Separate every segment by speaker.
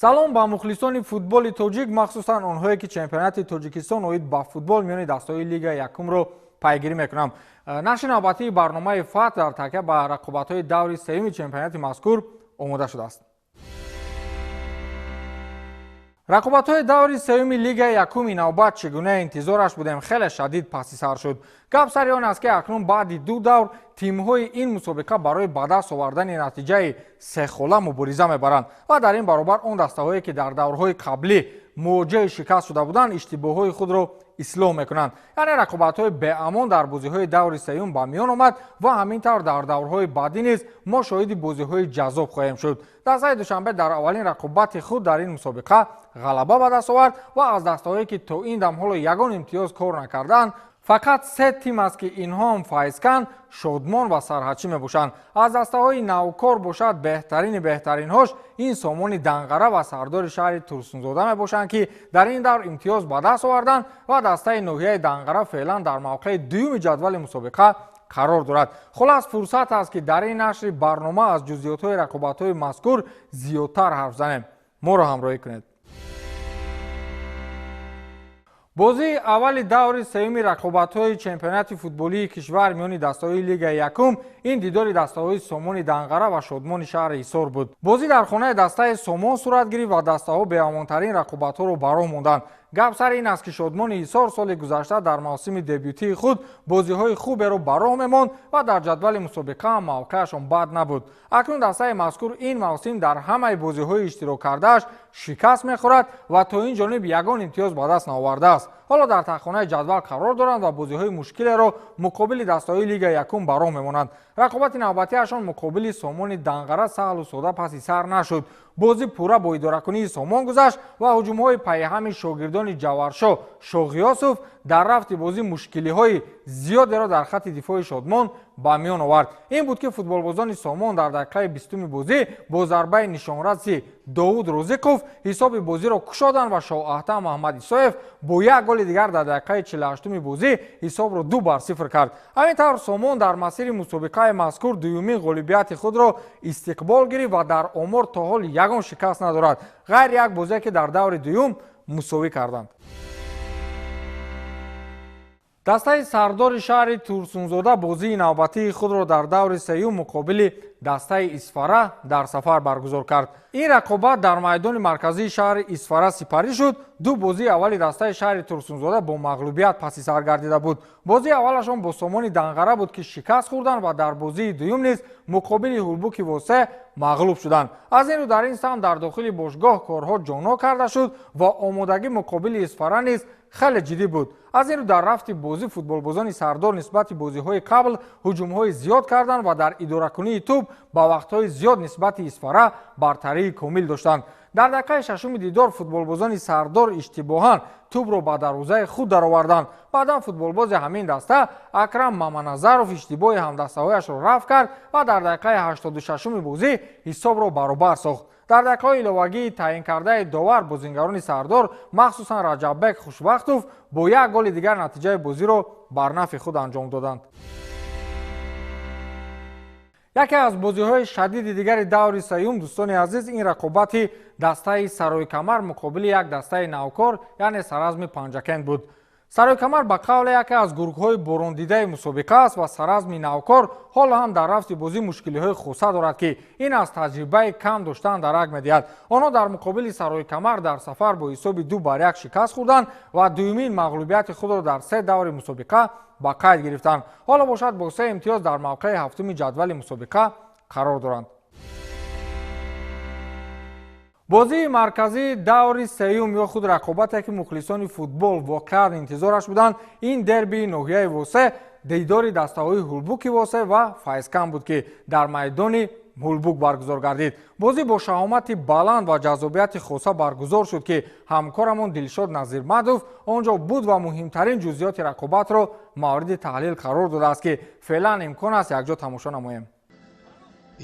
Speaker 1: салом ба мухлисони футболи тоҷик, махсусан онҳое ки чемпионати Тоҷикистон оид ба футбол миёни дастаҳои Лига якумро пайгирӣ мекунам. Нашри навбатии барномаи ФАТ дар такя ба рақобатҳои даври сеюми чемпионати мазкур омода шудааст. рақобатҳои даври сеюми Лига якуми навбат чӣ гуна интизораш будем хеле шадид паси сар шуд. гап сари он аст ки акнун баъди ду давр тимҳои ин мусобиқа барои ба даст овардани натиҷаи сехола мубориза мебаранд ва дар ин баробар он дастаҳое ки дар даврҳои қаблӣ мувоҷиҳи шикаст шуда буданд иштибоҳҳои худро ислоҳ мекунанд. яъне рақобатҳои беамон дар бозиҳои даври сеюм ба миён омад ва ҳамин тавр дар даврҳои баъдӣ низ мо шоҳиди бозиҳои ҷаззоб хоҳем шуд. дастаи душанбе дар аввалин рақобати худ дар ин мусобиқа ғалаба ба даст овард ва аз дастаҳое ки то ин дам ҳоло ягон имтиёз кор накардаанд фақат се тим аст ки инҳом файзкан, шодмон ва сарҳачӣ мебошанд. аз дастаҳои навкор бошад беҳтарини беҳтаринҳош ин Сомони Данғара ва сардори шаҳри Турсунзода мебошанд ки дар ин давр имтиёз ба даст оварданд ва дастаи ноҳияи Данғара феълан дар мавқеи дуюми ҷадвали мусобиқа қарор дорад. хулас фурсат аст ки дар ин нашри барнома аз ҷузъиётҳои рақобатҳои мазкур зиёдтар ҳарф занем. моро ҳамроҳӣ кунед. бозии аввали даври сеюми рақобатҳои чемпионати футболии кишвар миёни дастаҳои Лига якум ин дидори дастаҳои Сомони Данғара ва Шодмони шаҳри Ҳисор буд. бозӣ дар хонаи дастаи Сомон сурат гирифт ва дастаҳо беамонтарин рақобатҳоро ба роҳ монданд. гап сари ин аст ки Шодмони Ҳисор соли гузашта дар мавсими дебютии худ бозиҳои хуберо ба роҳ мемонд ва дар ҷадвали мусобиқа ҳам мавқеашон бад набуд. акнун дастаи мазкур ин мавсим дар ҳамаи бозиҳои иштироккардааш шикаст мехӯрад ва то ин ҷониб ягон имтиёз ба даст наовардааст. ҳоло дар таххонаи ҷадвал қарор доранд ва бозиҳои мушкилеро муқобили дастаҳои Лига якум ба роҳ мемонанд. рақобати навбатиашон муқобили Сомони Данғара саҳлу сода паси сар нашуд. бозӣ пурра бо идоракунии Сомон гузашт ва ҳуҷумҳои пайҳами шогирдони Ҷаваршо Шоғиёсов дар рафти бозӣ мушкилиҳои зиёдеро дар хатти дифои Шодмон ба миён овард. ин буд ки футболбозони Сомон дар дақиқаи 20-уми бозӣ бо зарбаи нишонраси Довуд Розиқов ҳисоби бозиро кушоданд ва Шоҳаҳтам Маҳмад Исоев бо як голи дигар дар дақиқаи 48-уми бозӣ ҳисобро 2-0 кард. ҳамин тавр Сомон дар масири мусобиқаи мазкур дуюмин ғолибияти худро истиқбол гирифт ва дар омор то ҳол ягон шикаст надорад ғайр як бозие ки дар даври дуюм мусовӣ карданд. дастаи сардори шаҳри Турсунзода бозии навбатии худро дар даври сеюм муқобили дастаи Исфара дар сафар баргузор кард. ин рақобат дар майдони марказии шаҳри Исфара сипарӣ шуд. ду бозии аввали дастаи шаҳри Турсунзода бо мағлубият паси сар гардида буд. бозии аввалашон бо Сомони Данғара буд ки шикаст хӯрданд ва дар бозии дуюм низ муқобили Ҳулбуки Восе мағлуб шуданд. аз ин рӯ дар ин самт дар дохили бошгоҳ корҳо ҷонҳо карда шуд ва омодагӣ муқобили Исфара низ хеле ҷиддӣ буд. аз ин рӯ дар рафти бозӣ футболбозони сардор нисбати бозиҳои қабл ҳуҷумҳои зиёд карданд ва дар идоракунии тӯб ба вақтҳои зиёд нисбати Исфара бартарии комил доштанд. дар дақиқаи шашуми дидор футболбозони сардор иштибоҳан тӯбро ба дарвозаи худ дароварданд. баъдан футболбози ҳамин даста Акрам Маманазаров иштибоҳи ҳамдастаҳояшро рафт кард ва дар дақиқаи 86-уми бозӣ ҳисобро баробар сохт. дар дақиқаҳои иловагии таъинкардаи довар бозингарони сардор махсусан Раҷаббек Хушбахтов бо як голи дигар натиҷаи бозиро бар нафи худ анҷом доданд. яке аз бозиҳои шадиди дигари даври сеюм дӯстони азиз ин рақобати дастаи Саройкамар муқобили як дастаи навкор яъне Саразми Панҷакент буд. Саройкамар ба қавли яке аз гурӯҳҳои борондидаи мусобиқа аст ва Саразми Навкор ҳоло ҳам дар рафти бозӣ мушкилиҳои хуса дорад ки ин аз таҷрибаи кам доштан дарак медиҳад. онҳо дар муқобили Саройкамар дар сафар бо ҳисоби 2-1 шикаст хӯрданд ва дуюмин мағлубияти худро дар се даври мусобиқа ба қайд гирифтанд. ҳоло бошад бо се имтиёз дар мавқеи ҳафтуми ҷадвали мусобиқа қарор доранд. бозии марказии даври сеюм ё худ рақобате ки мухлисони футбол воқеан интизораш буданд ин дербии ноҳияи Восе дидори дастаҳои Ҳулбуки Восе ва Файзкан буд ки дар майдони Ҳулбук баргузор гардид. бозӣ бо шаҳомати баланд ва ҷаззобияти хоса баргузор шуд ки ҳамкорамон Дилшод Назирмадов онҷо буд ва муҳимтарин ҷузъиёти рақобатро мавриди таҳлил қарор додааст ки феълан имкон аст якҷо тамошо намоем.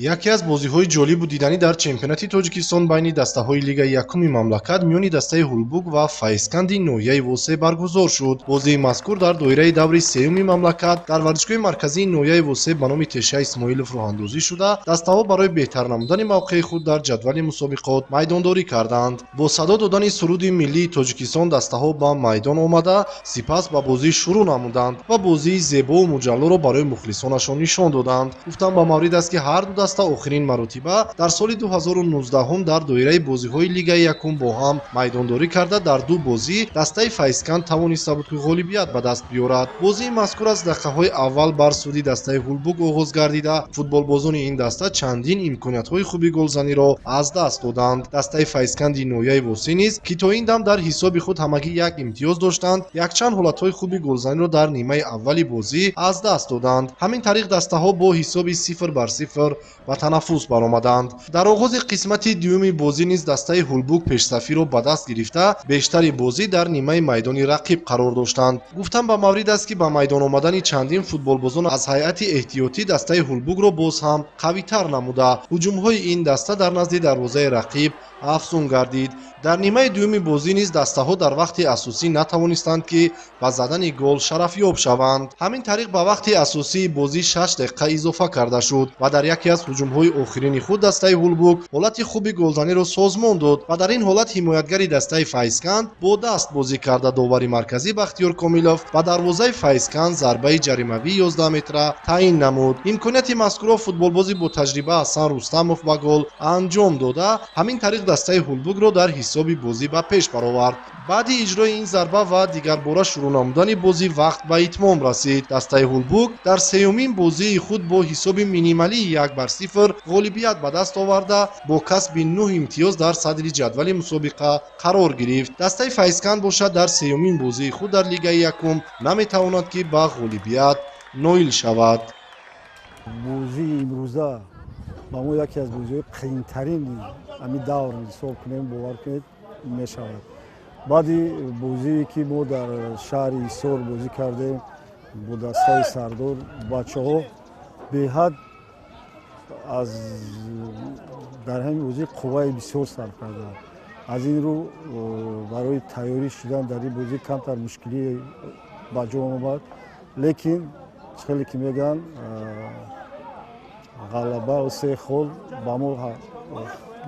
Speaker 2: яке аз бозиҳои ҷолибу диданӣ дар чемпионати Тоҷикистон байни дастаҳои Лигаи Якуми мамлакат миёни дастаи Ҳулбуг ва Файзканди ноҳияи Восе баргузор шуд. Бозии мазкур дар доираи даври сеюми мамлакат дар варзишгоҳи марказии ноҳияи Восе ба номи Тешаи Исмоилов роҳандозӣ шуда, дастаҳо барои беҳтар намудани мавқеи худ дар ҷадвали мусобиқот майдондорӣ карданд. Бо садо додани суруди миллии Тоҷикистон дастаҳо ба майдон омада, сипас ба бозӣ шурӯъ намуданд ва бозии зебову муҷаллоро барои мухлисонашон нишон доданд. Гуфтан ба маврид аст ки ҳар ду даста охирин маротиба дар соли 2019 дар доираи бозиҳои Лигаи Якум бо ҳам майдондорӣ карда, дар ду бозӣ дастаи Файзканд тавониста буд ки ғолибият ба даст биёрад. Бозии мазкур аз дақиқаҳои аввал бар суди дастаи Ҳулбуг оғоз гардида, футболбозони ин даста чандин имкониятҳои хуби голзаниро аз даст доданд. Дастаи Файзканди ноҳияи Восе низ ки то ин дам дар ҳисоби худ ҳамагӣ як имтиёз доштанд, якчанд ҳолатҳои хуби голзаниро дар нимаи аввали бозӣ аз даст доданд. Ҳамин тариқ дастаҳо бо ҳисоби 0-0 ба танаффус баромаданд. Дар оғози қисмати дуюми бозӣ низ дастаи Ҳулбуг пешсафиро ба даст гирифта, бештари бозӣ дар нимаи майдони рақиб қарор доштанд. Гуфтан ба маврид аст ки ба майдон омадани чандин футболбозон аз ҳайати эҳтиётӣ дастаи Ҳулбугро боз ҳам қавитар намуда, ҳуҷумҳои ин даста дар назди дарвозаи рақиб афзун гардид. Дар нимаи дуюми бозӣ низ дастаҳо дар вақти асосӣ натавонистанд ки ба задани гол шарафёб шаванд. Ҳамин тариқ ба вақти асосии бозӣ 6 дақиқа изофа карда шуд ва дар яке аз ҳуҷумҳои охирини худ дастаи Ҳулбуг ҳолати хуби голзаниро созмон дод ва дар ин ҳолат ҳимоятгари дастаи Файзканд бо даст бозӣ карда довари марказӣ Бахтиёр Комилов ба дарвозаи Файзканд зарбаи ҷаримавии 11 метра таъин намуд. Имконияти мазкурро футболбози бо таҷриба Ҳасан Рустамов ба гол анҷом дода, ҳамин тариқ дастаи Ҳулбугро дар ҳисоби бозӣ ба пеш баровард. баъди иҷрои ин зарба ва дигарбора шурӯъ намудани бозӣ вақт ба итмом расид. Дастаи Ҳулбуг дар сеюмин бозии худ бо ҳисоби минималии 1-0 ғолибият ба даст оварда, бо касби 9 имтиёз дар садри ҷадвали мусобиқа қарор гирифт. Дастаи Файзканд бошад дар сеюмин бозии худ дар Лигаи Якум наметавонад ки ба ғолибият ноил шавад.
Speaker 3: бозии имрӯза ба мо яке аз бозиҳои қиинтарини ҳамин давр ҳисоб кунем, бовар кунед мешавад. баъди бозие ки мо дар шаҳри Ҳисор бозӣ кардем бо дастаи Сардор, бачаҳо беҳад дар ҳамин бозӣ қувваи бисёр сарф карданд. аз ин рӯ барои тайёрӣ шудан дар ин бозӣ камтар мушкилӣ ба ҷо омад, лекин хеле ки мегӯянд ғалаба ва се хол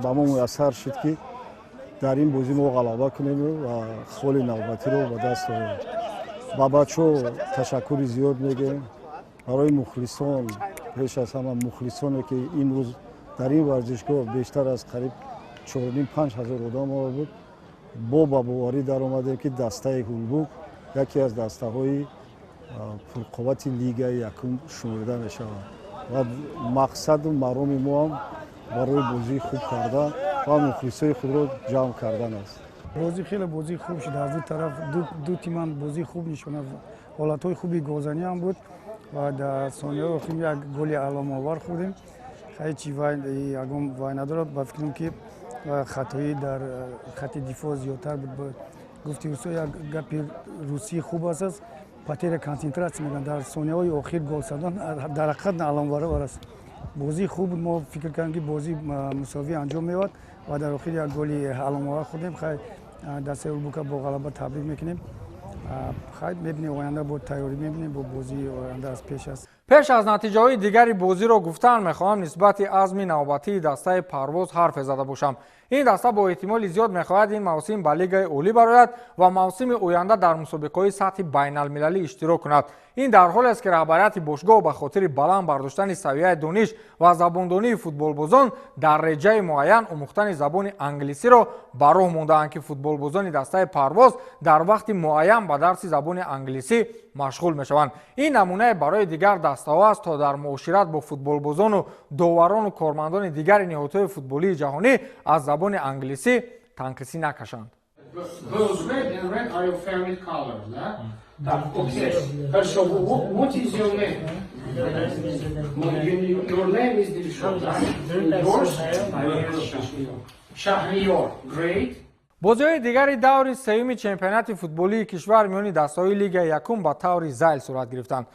Speaker 3: ба мо муяссар шуд ки дар ин бозӣ мо ғалаба кунем ва холи навбатиро ба даст оварем. ба бачаҳо ташаккури зиёд мегӯем. барои мухлисон, пеш аз ҳама мухлисоне ки имрӯз дар ин варзишгоҳ бештар аз қариб 4,5-5 ҳазор одам омада буд, бо ба боварӣ даромадем ки дастаи Ҳулбуг яке аз дастаҳои пурқуввати Лигаи Якум шуморида мешавад ва мақсаду мароми мо ҳам барои бозии хуб кардан ва мухлисои худро ҷамъ кардан аст.
Speaker 4: бозӣ хеле бозии хуб шуд. аз ду тараф ду тимам бозии хуб нишонад. ҳолатҳои хуби голзанӣ ҳам буд ва дар сониҳои охир як голи аъломовар хӯрдем. ҳеҷ ягон вай надорад. ба фикрам ки хатоӣ дар хати дифоъ зиёдтар буд. гуфти Усо як гапи русӣ хуб аст. патера консентратсия мегӯянд. дар сониҳаҳои охир гол задан дар ҳақиқат аъломовар аст. бозии хуб буд. мо фикр кардем ки бозӣ мусовӣ анҷом меёвад ва дар охир як голи аъломовар хӯрдем. хай дастаи Ҳулбугро бо ғалаба табрик мекунем. хай мебинем оянда бо тайёрӣ мебинем бо бозии оянда аз пеш аст.
Speaker 1: пеш аз натиҷаҳои дигари бозиро гуфтан мехоҳам нисбати азми навбатии дастаи Парвоз ҳарфе зада бошам. ин даста бо эҳтимоли зиёд мехоҳад ин мавсим ба Лигаи Олӣ барояд ва мавсими оянда дар мусобиқаҳои сатҳи байналмилалӣ иштирок кунад. ин дар ҳоле аст ки раҳбарияти бошгоҳ ба хотири баланд бардоштани савияи дониш ва забондонии футболбозон дар реҷаи муайян омӯхтани забони англисиро ба роҳ мондаанд ки футболбозони дастаи Парвоз дар вақти муайян ба дарси забони англисӣ машғул мешаванд. ин намунае барои дигар дастаҳо аст то дар муошират бо футболбозону доварону кормандони дигари неҳодҳои футболии ġaҳонӣ аз забони англисӣ танқисӣ накашанд.
Speaker 5: Those red and red are your favorite colors, да? Так, окей. Хорошо. What is your name? Your name is Dilshod, right? Yours? Shahriyor. Great.
Speaker 1: бозиҳои дигари даври сеюми чемпионати футболии кишвар миёни дастаҳои Лигаи Якум ба таври зайл сурат гирифтанд.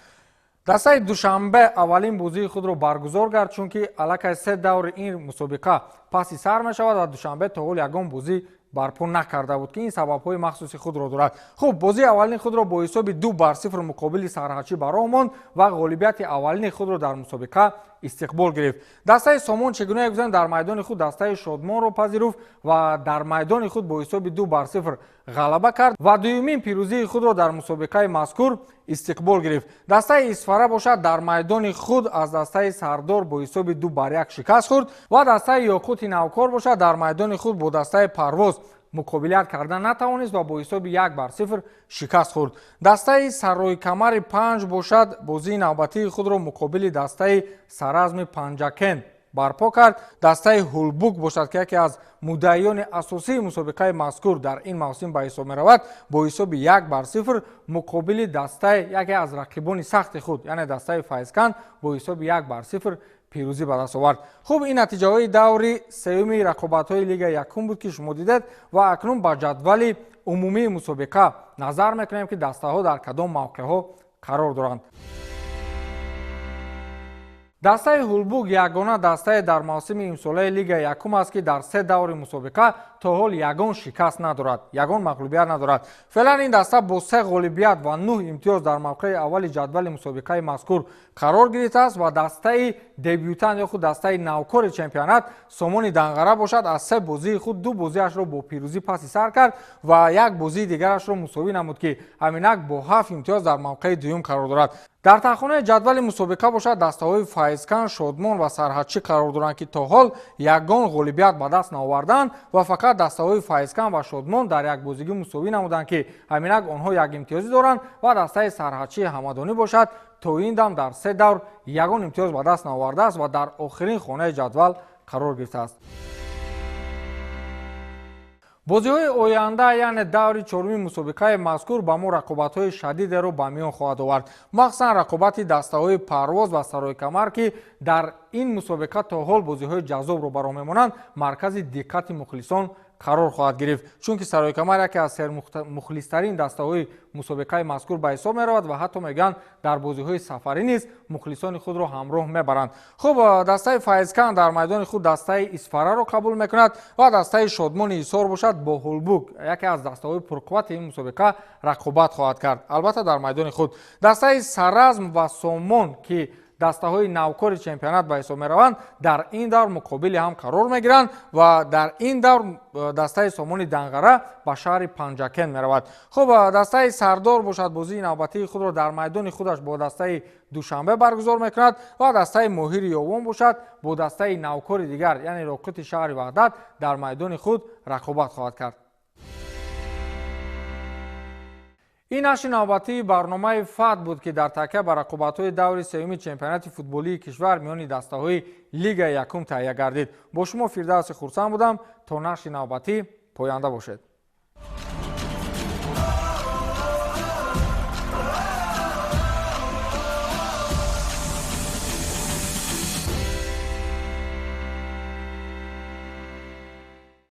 Speaker 1: дастаи душанбе аввалин бозии худро баргузор кард, чунки аллакай 3 даври ин мусобиқа паси сар мешавад ва душанбе то ҳол ягон бозӣ барпо накарда буд ки ин сабабҳои махсуси худро дорад. Хуб, бозии аввалини худро бо ҳисоби 2-0 муқобили Сарҳачӣ бароҳ монд ва ғолибияти аввалини худро дар мусобиқа истиқбол гирифт. дастаи Сомон чӣ гуна гузарид дар майдони худ дастаи Шодмонро пазируфт ва дар майдони худ бо ҳисоби 2-0 ғалаба кард ва дуюмин пирӯзии худро дар мусобиқаи мазкур истиқбол гирифт. дастаи Исфара бошад дар майдони худ аз дастаи Сардор бо ҳисоби 2-1 шикаст хӯрд ва дастаи Ёқути Навкор бошад дар майдони худ бо дастаи Парвоз муқобилат кардан натавонист ва бо ҳисоби 1-0 шикаст хӯрд. дастаи Саройкамари 5 бошад бозии навбатии худро муқобили дастаи Саразми Панҷакен барпо кард. дастаи Ҳулбук бошад ки яке аз муддаиёни асосии мусобиқаи мазкур дар ин мавсим ба ҳисоб меравад, бо ҳисоби 1-0 муқобили дастаи яке аз рақибони сахти худ, яъне дастаи Файзкан бо ҳисоби 1-0 пирӯзӣ ба даст овард. Хуб, ин натиҷаҳои даври сеюми рақобатҳои Лигаи Якум буд ки шумо дидед ва акнун ба ҷадвали умумии мусобиқа назар мекунем ки дастаҳо дар кадом мавқеъҳо қарор доранд. дастаи Ҳулбук ягона дастае дар мавсими имсолаи Лигаи Якум аст ки дар 3 даври мусобиқа то ҳол ягон шикаст надорад, ягон мағлубият надорад. феълан ин даста бо 3 ғолибият ва 9 имтиёз дар мавқеи аввали ҷадвали мусобиқаи мазкур қарор гирифтааст ва дастаи дебютант ё худ дастаи навкори чемпионат Сомони Данғара бошад аз 3 бозии худ 2 бозиашро бо пирӯзӣ паси сар кард ва 1 бозии дигарашро мусовӣ намуд ки ҳаминак бо 7 имтиёз дар мавқеи дуюм қарор дорад. дар тахонаи ҷадвали мусобиқа бошад дастаҳои Файзкан, Шодмон ва Сарҳачӣ қарор доранд ки то ҳол ягон ғолибият ба даст наоварданд ва фақат дастаҳои Файзкан ва Шодмон дар якбозигӣ мусовӣ намуданд ки ҳаминак онҳо як имтиёзӣ доранд ва дастаи Сарҳачии Ҳамадонӣ бошад то ин дам дар 3 давр ягон имтиёз ба даст наовардааст ва дар охирин хонаи ҷадвал қарор гирифтааст. бозиҳои оянда яъне даври чорумии мусобиқаи мазкур ба мо рақобатҳои шадидеро ба миён хоҳад овард, махсусан рақобати дастаҳои Парвоз ва Саройкамар ки дар ин мусобиқа то ҳол бозиҳои ҷаззобро бароҳ мемонанд маркази диққати мухлисон қарор хоҳад гирифт, чунки Саройкамар яке аз сермухлистарин дастаҳои мусобиқаи мазкур ба ҳисоб меравад ва ҳатто мегӯянд дар бозиҳои сафарӣ низ мухлисони худро ҳамроҳ мебаранд. хуб, дастаи Файзкан дар майдони худ дастаи Исфараро қабул мекунад ва дастаи Шодмони Ҳисор бошад бо Ҳулбук, яке аз дастаҳои пурқуввати ин мусобиқа рақобат хоҳад кард, албатта дар майдони худ. дастаи Саразм ва Сомон ки дастаҳои навкори чемпионат ба ҳисоб мераванд дар ин давр муқобили ҳам қарор мегиранд ва дар ин давр дастаи Сомони Данғара ба шаҳри Панҷакен меравад. хуб, дастаи Сардор бошад бозии навбатии худро дар майдони худаш бо дастаи Душанбе баргузор мекунад ва дастаи Моҳири Ёвон бошад бо дастаи навкори дигар, яъне Роқити шаҳри Ваҳдат дар майдони худ рақобат хоҳад кард. ин нашри навбатии барномаи ФАТ буд ки дар такя ба рақобатҳои даври сеюми чемпионати футболии кишвар миёни дастаҳои Лигаи Якум таҳия гардид. бо шумо Фирдавси Хурсанд будам. То нашри навбатӣ поянда бошед.